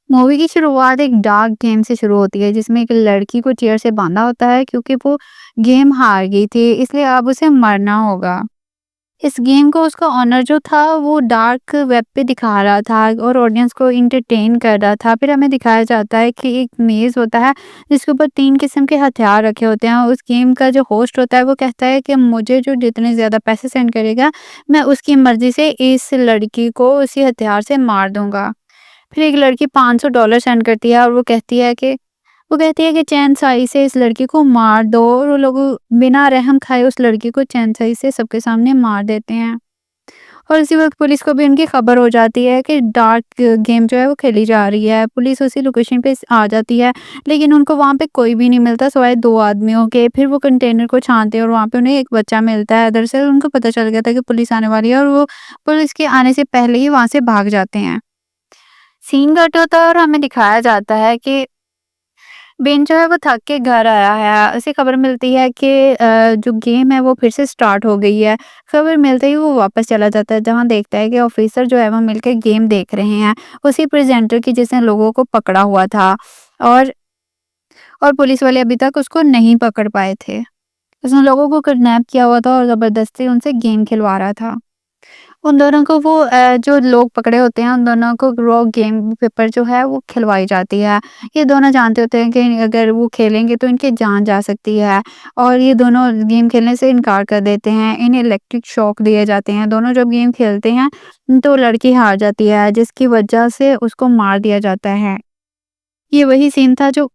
Movie की शुरुआत एक डार्क गेम से शुरू होती है जिसमें एक लड़की को चेयर से बांधा होता है क्योंकि वो गेम हार गई थी, इसलिए अब उसे मरना होगा। इस गेम को उसका ओनर जो था वो डार्क वेब पे दिखा रहा था और ऑडियंस को इंटरटेन कर रहा था। फिर हमें दिखाया जाता है कि एक मेज होता है जिसके ऊपर 3 किस्म के हथियार रखे होते हैं। उस गेम का जो होस्ट होता है वो कहता है कि मुझे जो जितने ज़्यादा पैसे सेंड करेगा, मैं उसकी मर्ज़ी से इस लड़की को उसी हथियार से मार दूँगा। फिर एक लड़की $500 सेंड करती है और वो कहती है कि चैन-साई से इस लड़की को मार दो, और वो लोग बिना रहम खाए उस लड़की को चैन-साई से सबके सामने मार देते हैं। और उसी वक़्त पुलिस को भी उनकी खबर हो जाती है कि डार्क गेम जो है वो खेली जा रही है। पुलिस उसी लोकेशन पे आ जाती है, लेकिन उनको वहाँ पे कोई भी नहीं मिलता सिवाय 2 आदमियों के। फिर वो कंटेनर को छानते हैं और वहाँ पे उन्हें एक बच्चा मिलता है। दरअसल उनको पता चल गया था कि पुलिस आने वाली है और वो पुलिस के आने से पहले ही वहाँ से भाग जाते हैं। सीन कट होता है और हमें दिखाया जाता है कि बेन जो है वो थक के घर आया है। उसे खबर मिलती है कि जो गेम है वो फिर से स्टार्ट हो गई है। खबर मिलते ही वो वापस चला जाता है, जहाँ देखता है कि ऑफिसर जो है वो मिलके गेम देख रहे हैं, उसी प्रेज़ेंटर की जिसने लोगों को पकड़ा हुआ था। और पुलिस वाले अभी तक उसको नहीं पकड़ पाए थे। उसने लोगों को किडनैप किया हुआ था और ज़बरदस्ती उनसे गेम खिलवा रहा था। उन दोनों को वो जो लोग पकड़े होते हैं, उन दोनों को रॉ गेम पेपर जो है वो खिलवाई जाती है। ये दोनों जानते होते हैं कि अगर वो खेलेंगे तो इनकी जान जा सकती है, और ये दोनों गेम खेलने से इनकार कर देते हैं। इन्हें इलेक्ट्रिक शॉक दिए जाते हैं। दोनों जब गेम खेलते हैं तो लड़की हार जाती है, जिसकी वजह से उसको मार दिया जाता है। ये वही सीन था जो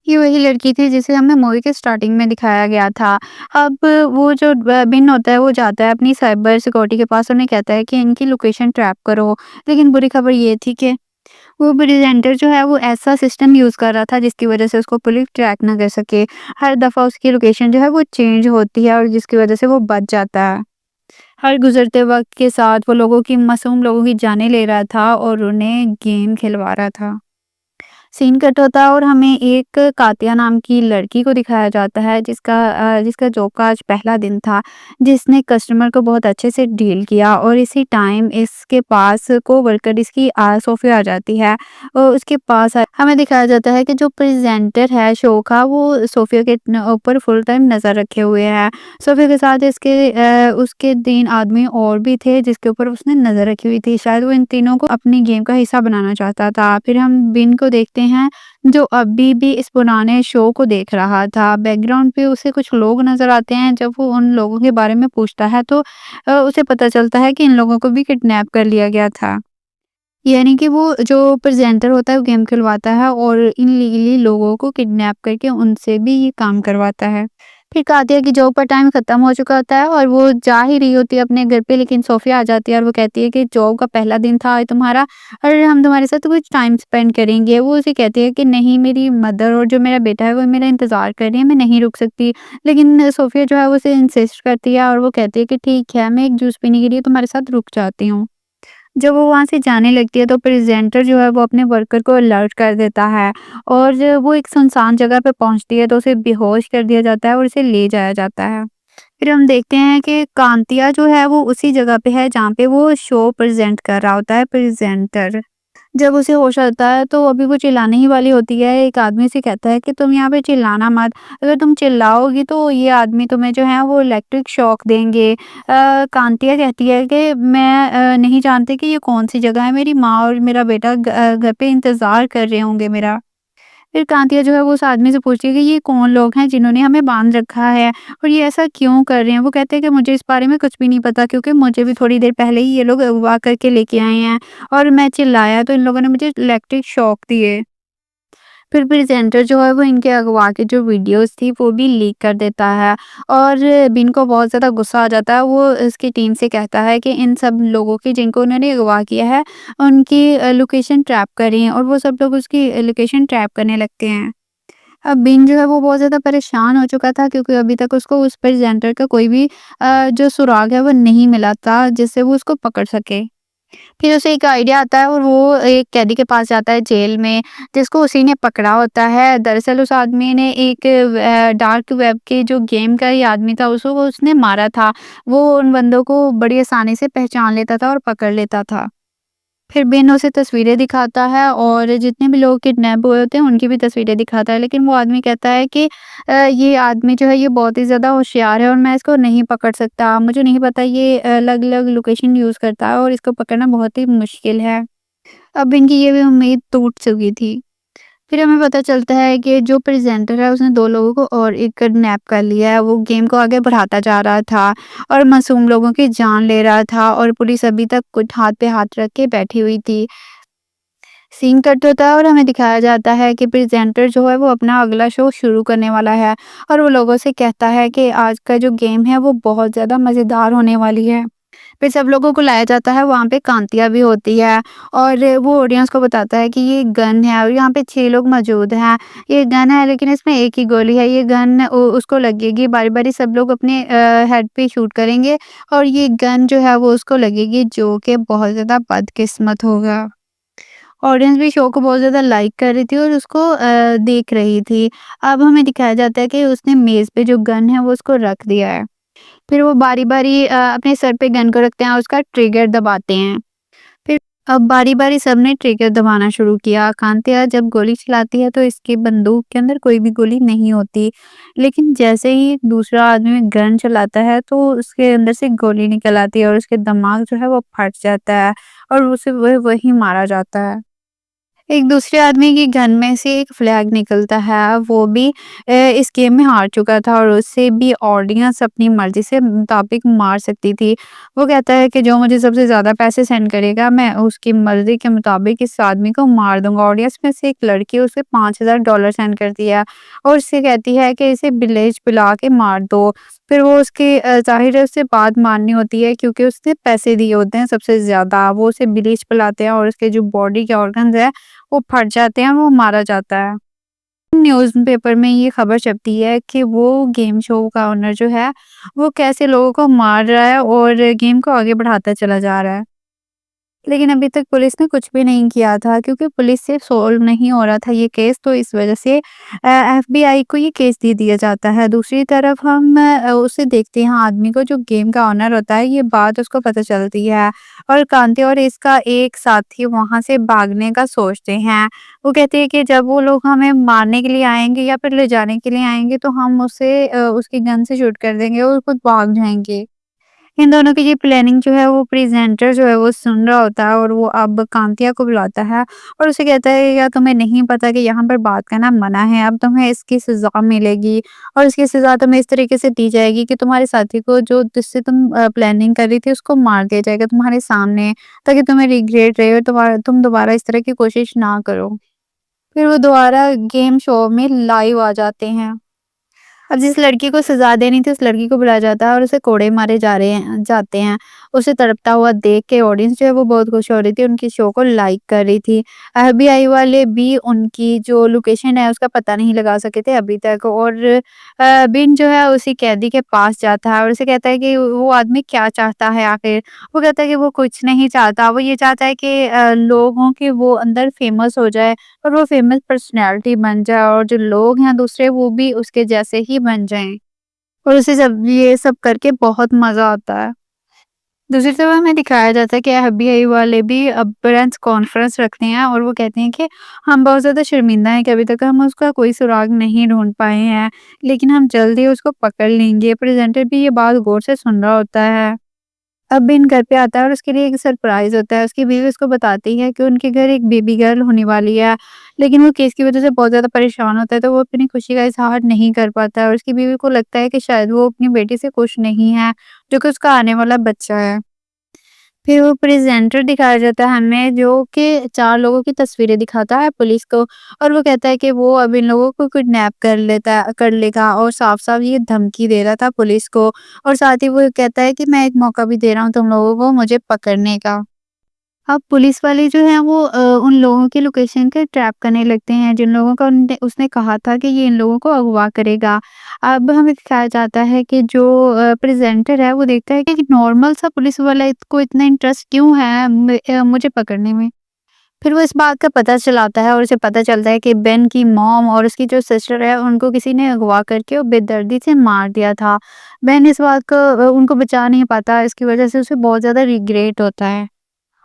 ये वही लड़की थी जिसे हमें मूवी के स्टार्टिंग में दिखाया गया था। अब वो जो बिन होता है वो जाता है अपनी साइबर सिक्योरिटी के पास, उन्हें कहता है कि इनकी लोकेशन ट्रैप करो। लेकिन बुरी खबर ये थी कि वो प्रेज़ेंटर जो है वो ऐसा सिस्टम यूज़ कर रहा था जिसकी वज़ह से उसको पुलिस ट्रैक ना कर सके। हर दफ़ा उसकी लोकेशन जो है वो चेंज होती है और जिसकी वज़ह से वो बच जाता है। हर गुज़रते वक़्त के साथ वो मासूम लोगों की जानें ले रहा था और उन्हें गेम खिलवा रहा था। सीन कट होता है और हमें एक कातिया नाम की लड़की को दिखाया जाता है जिसका जॉब का आज पहला दिन था, जिसने कस्टमर को बहुत अच्छे से डील किया। और इसी टाइम इसके पास कोवर्कर इसकी सोफिया आ जाती है और उसके पास हमें दिखाया जाता है कि जो प्रेजेंटर है शो का वो सोफिया के ऊपर फुल टाइम नज़र रखे हुए है। सोफिया के साथ उसके 3 आदमी और भी थे जिसके ऊपर उसने नज़र रखी हुई थी। शायद वो इन तीनों को अपनी गेम का हिस्सा बनाना चाहता था। फिर हम बिन को देखते हैं जो अभी भी इस पुराने शो को देख रहा था। बैकग्राउंड पे उसे कुछ लोग नज़र आते हैं। जब वो उन लोगों के बारे में पूछता है तो उसे पता चलता है कि इन लोगों को भी किडनैप कर लिया गया था। यानी कि वो जो प्रेज़ेंटर होता है वो गेम खिलवाता है और इल्लीगली लोगों को किडनैप करके उनसे भी ये काम करवाता है। फिर कातिया की जॉब का टाइम खत्म हो चुका होता है और वो जा ही रही होती है अपने घर पे, लेकिन सोफिया आ जाती है और वो कहती है कि जॉब का पहला दिन था आज तुम्हारा और हम तुम्हारे साथ कुछ टाइम स्पेंड करेंगे। वो उसे कहती है कि नहीं, मेरी मदर और जो मेरा बेटा है वो मेरा इंतज़ार कर रही है, मैं नहीं रुक सकती। लेकिन सोफिया जो है वो उसे इंसिस्ट करती है और वो कहती है कि ठीक है, मैं एक जूस पीने के लिए तुम्हारे साथ रुक जाती हूँ। जब वो वहाँ से जाने लगती है तो प्रेज़ेंटर जो है वो अपने वर्कर को अलर्ट कर देता है और जब वो एक सुनसान जगह पे पहुँचती है तो उसे बेहोश कर दिया जाता है और उसे ले जाया जाता है। फिर हम देखते हैं कि कांतिया जो है वो उसी जगह पे है जहाँ पे वो शो प्रेज़ेंट कर रहा होता है, प्रेज़ेंटर। जब उसे होश आता है तो अभी वो चिल्लाने ही वाली होती है, एक आदमी से कहता है कि तुम यहाँ पे चिल्लाना मत, अगर तुम चिल्लाओगी तो ये आदमी तुम्हें जो है वो इलेक्ट्रिक शॉक देंगे। कांतिया कहती है कि मैं नहीं जानती कि ये कौन-सी जगह है, मेरी माँ और मेरा बेटा घर पे इंतज़ार कर रहे होंगे मेरा। फिर कांतिया जो है वो उस आदमी से पूछती है कि ये कौन लोग हैं जिन्होंने हमें बाँध रखा है और ये ऐसा क्यों कर रहे हैं? वो कहते हैं कि मुझे इस बारे में कुछ भी नहीं पता, क्योंकि मुझे भी थोड़ी देर पहले ही ये लोग अगवा करके लेके आए हैं और मैं चिल्लाया तो इन लोगों ने मुझे इलेक्ट्रिक शॉक दिए। फिर प्रेज़ेंटर जो है वो इनके अगवा की जो वीडियोज़ थी वो भी लीक कर देता है और बिन को बहुत ज़्यादा गुस्सा आ जाता है। वो उसकी टीम से कहता है कि इन सब लोगों की जिनको उन्होंने अगवा किया है उनकी लोकेशन ट्रैप करें, और वो सब लोग उसकी लोकेशन ट्रैप करने लगते हैं। अब बिन जो है वो बहुत ज़्यादा परेशान हो चुका था क्योंकि अभी तक उसको उस प्रेज़ेंटर का कोई भी जो सुराग है वो नहीं मिला था जिससे वो उसको पकड़ सके। फिर उसे एक आइडिया आता है और वो एक कैदी के पास जाता है जेल में, जिसको उसी ने पकड़ा होता है। दरअसल उस आदमी ने एक डार्क वेब के जो गेम का ही आदमी था, उसको उसने मारा था। वो उन बंदों को बड़ी आसानी से पहचान लेता था और पकड़ लेता था। फिर बिन उसे तस्वीरें दिखाता है और जितने भी लोग किडनैप हुए होते हैं उनकी भी तस्वीरें दिखाता है। लेकिन वो आदमी कहता है कि ये आदमी जो है ये बहुत ही ज़्यादा होशियार है और मैं इसको नहीं पकड़ सकता। मुझे नहीं पता ये अलग-अलग लोकेशन यूज़ करता है और इसको पकड़ना बहुत ही मुश्किल है। अब इनकी ये भी उम्मीद टूट चुकी थी। फिर हमें पता चलता है कि जो प्रेज़ेंटर है उसने 2 लोगों को और एक किडनैप कर लिया है। वो गेम को आगे बढ़ाता जा रहा था और मासूम लोगों की जान ले रहा था और पुलिस अभी तक कुछ हाथ पे हाथ रख के बैठी हुई थी। सीन कट होता है और हमें दिखाया जाता है कि प्रेज़ेंटर जो है वो अपना अगला शो शुरू करने वाला है और वो लोगों से कहता है कि आज का जो गेम है वो बहुत ज़्यादा मज़ेदार होने वाली है। फिर सब लोगों को लाया जाता है, वहाँ पे कांतिया भी होती है और वो ऑडियंस को बताता है कि ये गन है और यहाँ पे 6 लोग मौजूद हैं। ये गन है लेकिन इसमें एक ही गोली है, ये गन उ उसको लगेगी, बारी-बारी सब लोग अपने हेड पे शूट करेंगे और ये गन जो है वो उसको लगेगी जो कि बहुत ज़्यादा बदकिस्मत होगा। ऑडियंस भी शो को बहुत ज़्यादा लाइक कर रही थी और उसको देख रही थी। अब हमें दिखाया जाता है कि उसने मेज़ पे जो गन है वो उसको रख दिया है। फिर वो बारी-बारी अपने सर पे गन को रखते हैं और उसका ट्रिगर दबाते हैं। फिर अब बारी-बारी सबने ट्रिगर दबाना शुरू किया। कांतिया जब गोली चलाती है तो इसकी बंदूक के अंदर कोई भी गोली नहीं होती। लेकिन जैसे ही दूसरा आदमी गन चलाता है तो उसके अंदर से गोली निकल आती है और उसके दिमाग जो है वो फट जाता है और उसे वहीं मारा जाता है। एक दूसरे आदमी की गन में से एक फ्लैग निकलता है, वो भी इस गेम में हार चुका था और उससे भी ऑडियंस अपनी मर्ज़ी से मुताबिक मार सकती थी। वो कहता है कि जो मुझे सबसे ज़्यादा पैसे सेंड करेगा, मैं उसकी मर्ज़ी के मुताबिक इस आदमी को मार दूँगा। ऑडियंस में से एक लड़की उसे $5000 सेंड करती है और उससे कहती है कि इसे विलेज बुला के मार दो। फिर वो उसकी ज़ाहिर है उससे बात माननी होती है क्योंकि उसने पैसे दिए होते हैं सबसे ज़्यादा। वो उसे विलेज बुलाते हैं और उसके जो बॉडी के ऑर्गन्स हैं वो फट जाते हैं, वो मारा जाता है। न्यूज़पेपर में ये खबर छपती है कि वो गेम शो का ओनर जो है, वो कैसे लोगों को मार रहा है और गेम को आगे बढ़ाता चला जा रहा है। लेकिन अभी तक पुलिस ने कुछ भी नहीं किया था क्योंकि पुलिस से सॉल्व नहीं हो रहा था ये केस, तो इस वजह से एफबीआई को ये केस दे दिया जाता है। दूसरी तरफ हम उसे देखते हैं आदमी को जो गेम का ओनर होता है, ये बात उसको पता चलती है और कांति और इसका एक साथी वहाँ से भागने का सोचते हैं। वो कहते हैं कि जब वो लोग हमें मारने के लिए आएँगे या फिर ले जाने के लिए आएँगे तो हम उसे उसकी गन से शूट कर देंगे और खुद भाग जाएँगे। इन दोनों की ये प्लानिंग जो है वो प्रेज़ेंटर जो है वो सुन रहा होता है और वो अब कांतिया को बुलाता है और उसे कहता है क्या तुम्हें नहीं पता कि यहाँ पर बात करना मना है, अब तुम्हें इसकी सज़ा मिलेगी और इसकी सज़ा तुम्हें इस तरीके से दी जाएगी कि तुम्हारे साथी को जो जिससे तुम प्लानिंग कर रही थी उसको मार दिया जाएगा तुम्हारे सामने, ताकि तुम्हें रिग्रेट रहे और तुम दोबारा इस तरह की कोशिश ना करो। फिर वो दोबारा गेम शो में लाइव आ जाते हैं। अब जिस लड़की को सज़ा देनी थी, उस लड़की को बुलाया जाता है और उसे कोड़े मारे जाते हैं। उसे तड़पता हुआ देख के ऑडियंस जो है वो बहुत खुश हो रही थी, उनकी शो को लाइक कर रही थी। एफबीआई वाले भी उनकी जो लोकेशन है उसका पता नहीं लगा सके थे अभी तक और बिन जो है उसी कैदी के पास जाता है और उसे कहता है कि वो आदमी क्या चाहता है आखिर? वो कहता है कि वो कुछ नहीं चाहता, वो ये चाहता है कि लोगों के वो अंदर फेमस हो जाए और वो फेमस पर्सनैलिटी बन जाए और जो लोग हैं दूसरे वो भी उसके जैसे ही बन जाएँ और उसे जब ये सब करके बहुत मज़ा आता है। दूसरी तरफ हमें दिखाया जाता है कि एफबीआई वाले भी अब प्रेस कॉन्फ्रेंस रखते हैं और वो कहते हैं कि हम बहुत ज़्यादा शर्मिंदा हैं कि अभी तक हम उसका कोई सुराग नहीं ढूँढ पाए हैं, लेकिन हम जल्द ही उसको पकड़ लेंगे। प्रेज़ेंटर भी ये बात गौर से सुन रहा होता है। अब बिन घर पे आता है और उसके लिए एक सरप्राइज़ होता है। उसकी बीवी उसको बताती है कि उनके घर एक बेबी गर्ल होने वाली है, लेकिन वो केस की वज़ह से बहुत ज़्यादा परेशान होता है, तो वो अपनी खुशी का इज़हार नहीं कर पाता है और उसकी बीवी को लगता है कि शायद वो अपनी बेटी से खुश नहीं है, जो कि उसका आने वाला बच्चा है। फिर वो प्रेज़ेंटर दिखाया जाता है हमें जो कि 4 लोगों की तस्वीरें दिखाता है पुलिस को और वो कहता है कि वो अब इन लोगों को किडनैप कर लेगा और साफ-साफ ये धमकी दे रहा था पुलिस को और साथ ही वो कहता है कि मैं एक मौका भी दे रहा हूँ तुम लोगों को मुझे पकड़ने का। अब पुलिस वाले जो हैं वो उन लोगों की लोकेशन के ट्रैप करने लगते हैं जिन लोगों का उनने उसने कहा था कि ये इन लोगों को अगवा करेगा। अब हमें दिखाया जाता है कि जो प्रेज़ेंटर है वो देखता है कि नॉर्मल सा पुलिस वाला को इतना इंटरेस्ट क्यों है मुझे पकड़ने में। फिर वो इस बात का पता चलाता है और उसे पता चलता है कि बेन की मॉम और उसकी जो सिस्टर है उनको किसी ने अगवा करके और बेदर्दी से मार दिया था। बेन इस बात को उनको बचा नहीं पाता, इसकी वज़ह से उसे बहुत ज़्यादा रिग्रेट होता है।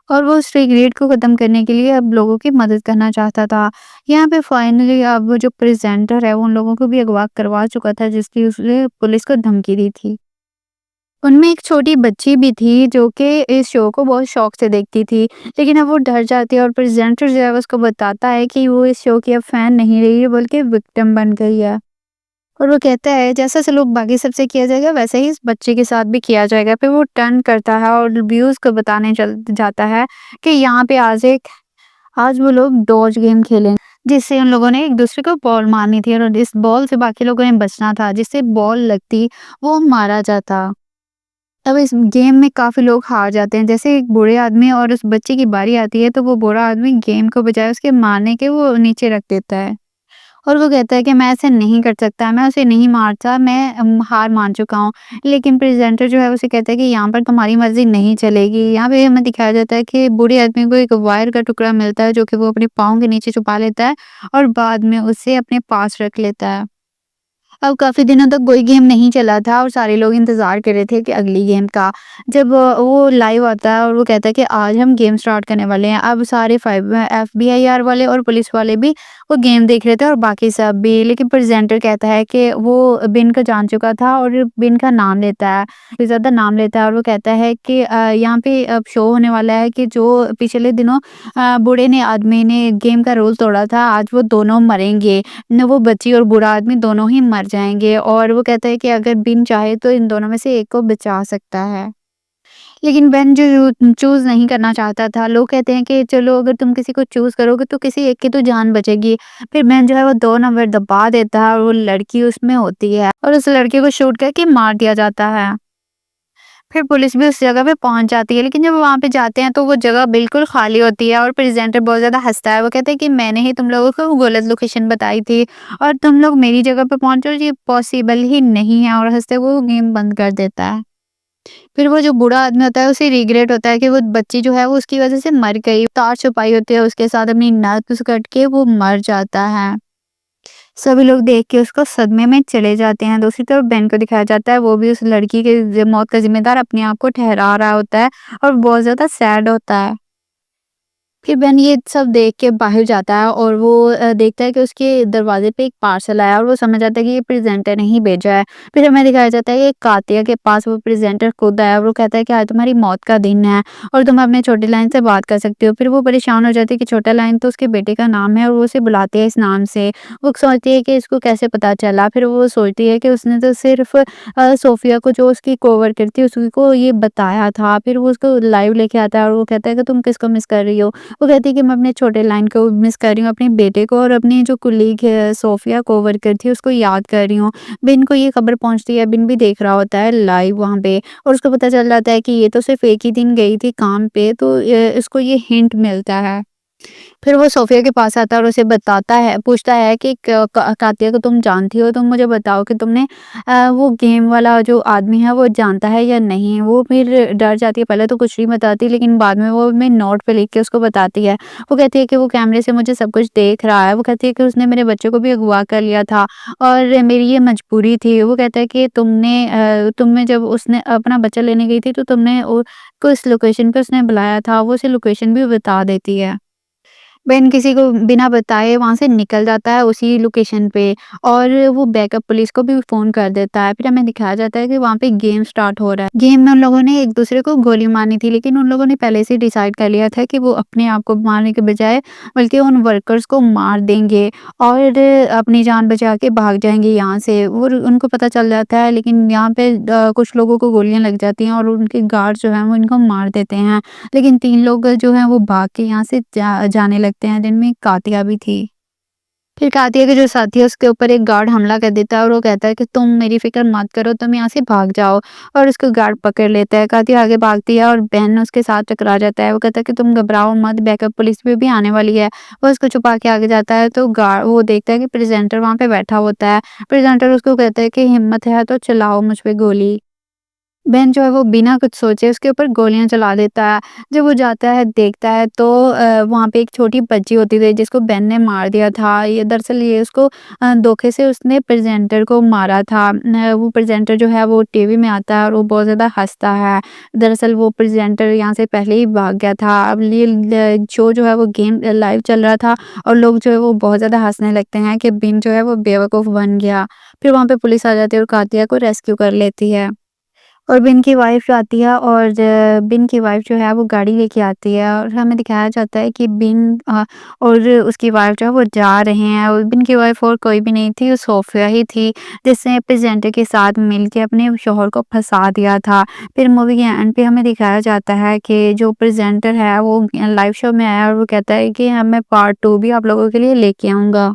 और वो उस रिग्रेट को ख़त्म करने के लिए अब लोगों की मदद करना चाहता था। यहाँ पे फाइनली अब वो जो प्रेज़ेंटर है, वो उन लोगों को भी अगवा करवा चुका था जिसकी उसने पुलिस को धमकी दी थी। उनमें एक छोटी बच्ची भी थी जो कि इस शो को बहुत शौक से देखती थी, लेकिन अब वो डर जाती है और प्रेज़ेंटर जो है वो उसको बताता है कि वो इस शो की अब फ़ैन नहीं रही है बल्कि विक्टिम बन गई है। और वो कहता है जैसा सलूक बाकी सबसे किया जाएगा वैसे ही इस बच्चे के साथ भी किया जाएगा। फिर वो टर्न करता है और व्यूअर्स को बताने चल जाता है कि यहाँ पे आज वो लोग डॉज गेम खेलें, जिससे उन लोगों ने एक दूसरे को बॉल मारनी थी और इस बॉल से बाकी लोगों ने बचना था, जिससे बॉल लगती वो मारा जाता। अब इस गेम में काफ़ी लोग हार जाते हैं, जैसे एक बूढ़े आदमी और उस बच्चे की बारी आती है तो वो बूढ़ा आदमी गेम को बजाय उसके मारने के वो नीचे रख देता है। और वो कहता है कि मैं ऐसे नहीं कर सकता, मैं उसे नहीं मारता, मैं हार मान चुका हूँ। लेकिन प्रेज़ेंटर जो है उसे कहता है कि यहाँ पर तुम्हारी मर्ज़ी नहीं चलेगी। यहाँ पे हमें दिखाया जाता है कि बूढ़े आदमी को एक वायर का टुकड़ा मिलता है जो कि वो अपने पाँव के नीचे छुपा लेता है और बाद में उसे अपने पास रख लेता है। अब काफ़ी दिनों तक कोई गेम नहीं चला था और सारे लोग इंतज़ार कर रहे थे कि अगली गेम का। जब वो लाइव आता है और वो कहता है कि आज हम गेम स्टार्ट करने वाले हैं। अब सारे एफबीआईआर वाले और पुलिस वाले भी वो गेम देख रहे थे और बाकी सब भी। लेकिन प्रेज़ेंटर कहता है कि वो बिन को जान चुका था और बिन का नाम लेता है, काफ़ी ज़्यादा नाम लेता है और वो कहता है कि यहाँ पे अब शो होने वाला है कि जो पिछले दिनों बूढ़े ने आदमी ने गेम का रूल तोड़ा था, आज वो दोनों मरेंगे। न वो बच्ची और बूढ़ा आदमी दोनों ही मर जाएँगे और वो कहता है कि अगर बिन चाहे तो इन दोनों में से एक को बचा सकता है। लेकिन बेन जो चूज़ नहीं करना चाहता था, लोग कहते हैं कि चलो अगर तुम किसी को चूज़ करोगे तो किसी एक की तो जान बचेगी। फिर बेन जो है वो 2 नंबर दबा देता है और वो लड़की उसमें होती है और उस लड़की को शूट करके मार दिया जाता है। फिर पुलिस भी उस जगह पे पहुँच जाती है, लेकिन जब वो वहाँ पे जाते हैं तो वो जगह बिल्कुल खाली होती है और प्रेज़ेंटर बहुत ज़्यादा हँसता है। वो कहता है कि मैंने ही तुम लोगों को गलत लोकेशन बताई थी और तुम लोग मेरी जगह पे पहुँचे और ये पॉसिबल ही नहीं है और हँसते हुए वो गेम बंद कर देता है। फिर वो जो बूढ़ा आदमी होता है उसे रिग्रेट होता है कि वो बच्ची जो है वो उसकी वज़ह से मर गई। तार छुपाई होती है उसके साथ अपनी नस कट के वो मर जाता है। सभी लोग देख के उसको सदमे में चले जाते हैं। दूसरी तरफ बेन को दिखाया जाता है, वो भी उस लड़की के मौत का ज़िम्मेदार अपने आप को ठहरा रहा होता है और बहुत ज़्यादा सैड होता है। फिर बेन ये सब देख के बाहर जाता है और वो देखता है कि उसके दरवाज़े पे एक पार्सल आया और वो समझ जाता है कि ये प्रेज़ेंटर ने ही भेजा है। फिर हमें दिखाया जाता है कि कातिया के पास वो प्रेज़ेंटर खुद आया और वो कहता है कि आज तुम्हारी मौत का दिन है और तुम अपने छोटे लाइन से बात कर सकते हो। फिर वो परेशान हो जाती है कि छोटा लाइन तो उसके बेटे का नाम है और वो उसे बुलाती है इस नाम से। वो सोचती है कि इसको कैसे पता चला? फिर वो सोचती है कि उसने तो सिर्फ़ सोफ़िया को जो उसकी कोवर्कर थी उसी को ये बताया था। फिर वो उसको लाइव लेके आता है और वो कहता है कि तुम किसको मिस कर रही हो? वो कहती है कि मैं अपने छोटे लाइन को मिस कर रही हूँ, अपने बेटे को और अपनी जो कुलीग है सोफिया कोवर्कर थी उसको याद कर रही हूँ। बिन को ये खबर पहुँचती है, बिन भी देख रहा होता है लाइव वहाँ पे और उसको पता चल जाता है कि ये तो सिर्फ़ एक ही दिन गई थी काम पे तो इसको ये हिंट मिलता है। फिर वो सोफिया के पास आता है और उसे बताता है पूछता है कि कातिया को तुम जानती हो? तुम मुझे बताओ कि तुमने वो गेम वाला जो आदमी है वो जानता है या नहीं? वो फिर डर जाती है, पहले तो कुछ नहीं बताती लेकिन बाद में वो अपने नोट पे लिख के उसको बताती है। वो कहती है कि वो कैमरे से मुझे सब कुछ देख रहा है। वो कहती है कि उसने मेरे बच्चे को भी अगवा कर लिया था और मेरी ये मजबूरी थी। वो कहता है कि तुम्हें जब उसने अपना बच्चा लेने गई थी तो तुमने ओ को इस लोकेशन पे उसने बुलाया था। वो उसे लोकेशन भी बता देती है। बेन किसी को बिना बताए वहाँ से निकल जाता है उसी लोकेशन पे और वो बैकअप पुलिस को भी फ़ोन कर देता है। फिर हमें दिखाया जाता है कि वहाँ पे गेम स्टार्ट हो रहा है। गेम में उन लोगों ने एक-दूसरे को गोली मारनी थी लेकिन उन लोगों ने पहले से डिसाइड कर लिया था कि वो अपने आप को मारने के बजाय बल्कि उन वर्कर्स को मार देंगे और अपनी जान बचा के भाग जाएँगे यहाँ से। और उनको पता चल जाता है लेकिन यहाँ पे कुछ लोगों को गोलियाँ लग जाती हैं और उनके गार्ड जो हैं वो इनको मार देते हैं। लेकिन 3 लोग जो हैं वो भाग के यहाँ से जाने लगते हैं, जिनमें कातिया भी थी। फिर कातिया के जो साथी है उसके ऊपर एक गार्ड हमला कर देता है और वो कहता है कि तुम मेरी फ़िक्र मत करो, तुम यहाँ से भाग जाओ और उसको गार्ड पकड़ लेता है। कातिया आगे भागती है और बेन उसके साथ टकरा जाता है। वो कहता है कि तुम घबराओ मत, बैकअप पुलिस भी आने वाली है। वो उसको छुपा के आगे जाता है तो गार्ड वो देखता है कि प्रेज़ेंटर वहाँ पे बैठा होता है। प्रेज़ेंटर उसको कहता है कि हिम्मत है तो चलाओ मुझ पे गोली। बेन जो है वो बिना कुछ सोचे उसके ऊपर गोलियाँ चला देता है। जब वो जाता है देखता है तो वहाँ पे एक छोटी बच्ची होती थी जिसको बेन ने मार दिया था। ये दरअसल ये उसको धोखे से उसने प्रेज़ेंटर को मारा था। वो प्रेज़ेंटर जो है वो टीवी में आता है और वो बहुत ज़्यादा हँसता है। दरअसल वो प्रेज़ेंटर यहाँ से पहले ही भाग गया था। अब ये ल शो जो है वो गेम लाइव चल रहा था और लोग जो है वो बहुत ज़्यादा हँसने लगते हैं कि बिन जो है वो बेवकूफ़ बन गया। फिर वहाँ पे पुलिस आ जाती है और कातिया को रेस्क्यू कर लेती है। और बिन की वाइफ़ आती है और बिन की वाइफ़ जो है वो गाड़ी लेके आती है और हमें दिखाया जाता है कि बिन और उसकी वाइफ़ जो है वो जा रहे हैं और बिन की वाइफ़ और कोई भी नहीं थी, वो सोफ़िया ही थी जिसने प्रेज़ेंटर के साथ मिलके अपने शौहर को फँसा दिया था। फिर मूवी के एंड पे हमें दिखाया जाता है कि जो प्रेज़ेंटर है वो लाइव शो में आया और वो कहता है कि मैं पार्ट 2 भी आप लोगों के लिए लेके आऊँगा।